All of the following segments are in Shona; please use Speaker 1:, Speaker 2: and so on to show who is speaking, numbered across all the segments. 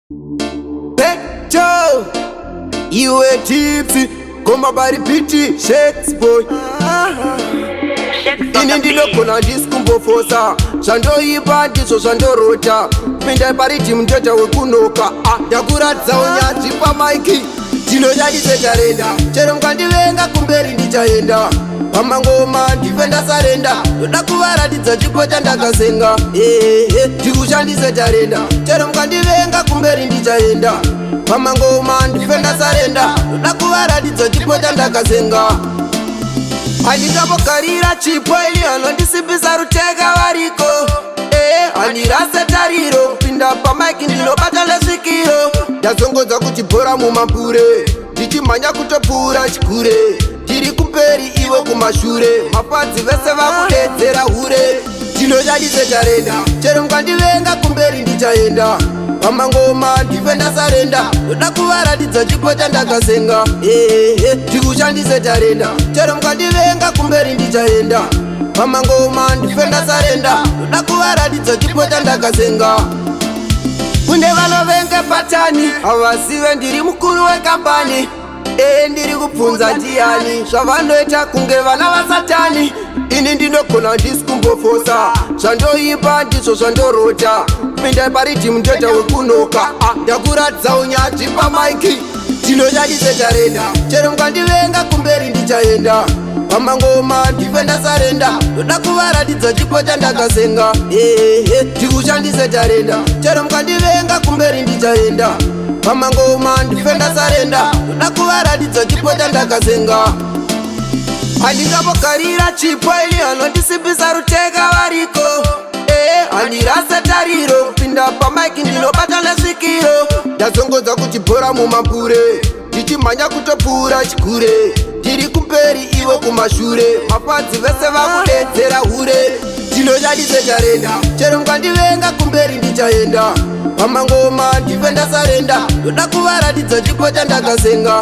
Speaker 1: Pecho, iwe tipsy, koma bari piti, shakes boy. Ini ndinogona ndisikumbofosa, zvandoipa ndizvo zvandorota. Pinda pariti mutata wekunoka, ndakuradza unyanzvi pamaiki. Ndinonyadise tarenda, chero mukandivenga kumberi ndichaenda. Pamangoma ndife ndasarenda, ndoda kuvaratidza chipo chandakasenga. Ndikushandise tarenda, chero mukandivenga kumberi ndichaenda. Pamangoma ndife ndasarenda, ndoda kuvaratidza chipo chandakasenga. Handingambogarira chipo ili anondisimbisa rutega variko. Handirase tariro, kupinda pamaiki ndinobata lesvikiro. Ndazongodza kuchibhora mumapure, ndichimhanya kutopfuura chikure. Tiri kumberi iwe kumashure, mafadzi vese vakudedzera hure. Ndinonyadise tarenda, chero mukandivenga kumberi ndichaenda. Pamangoma ndife ndasarenda, ndoda kuvaratidza chipo chandakasenga. Ndikushandise tarenda, chero mukandivenga kumberi ndichaenda. Pamangoma ndife ndasarenda, ndoda kuvaratidza chipo chandakasenga. Kune vanovenge patani, havazive ndiri mukuru wekambani. Ndiri kupfunza ndiani, zvavanoita kunge vana vasatani. Ini ndinogona ndisikumbofosa, zvandoipa ndizvo zvandorota. Pinda pariti mutata wekunoka, ndakuradza unyanzvi pamaiki. Ndinonyadise tarenda, chero mukandivenga kumberi ndichaenda. Pamangoma ndife ndasarenda, ndoda kuvaratidza chipo chandakasenga. Ndikushandise tarenda, chero mukandivenga kumberi ndichaenda. Pamangoma ndife ndasarenda, ndoda kuvaratidza chipo chandakasenga. Handingambogarira chipo ili anondisimbisa rutega variko. Handirase tariro, kupinda pamaiki ndinobata lesvikiro. Ndazongodza kuchibhora mumapure, ndichimhanya kutopfuura chikure. Tiri kumberi iwe kumashure, mafadzi vese vakudedzera hure. Ndinonyadise tarenda, chero mukandivenga kumberi ndichaenda. Pamangoma ndife ndasarenda, ndoda kuvaratidza chipo chandakasenga.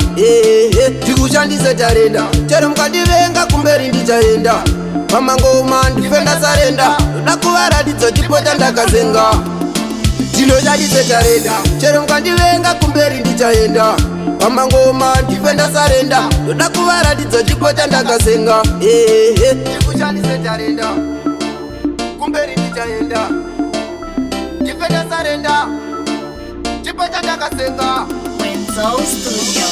Speaker 1: Ndikushandise tarenda, chero mukandivenga kumberi ndichaenda. Pamangoma ndife ndasarenda, ndoda kuvaratidza chipo chandakasenga. Ndinonyadise tarenda, chero mukandivenga kumberi ndichaenda. Pamangoma ndife ndasarenda, ndoda kuvaratidza chipo chandakasenga. Ndikushandise tarenda, kumberi ndichaenda. Ndife ndasarenda, chipo chandakasenga.
Speaker 2: Wenzo Studio.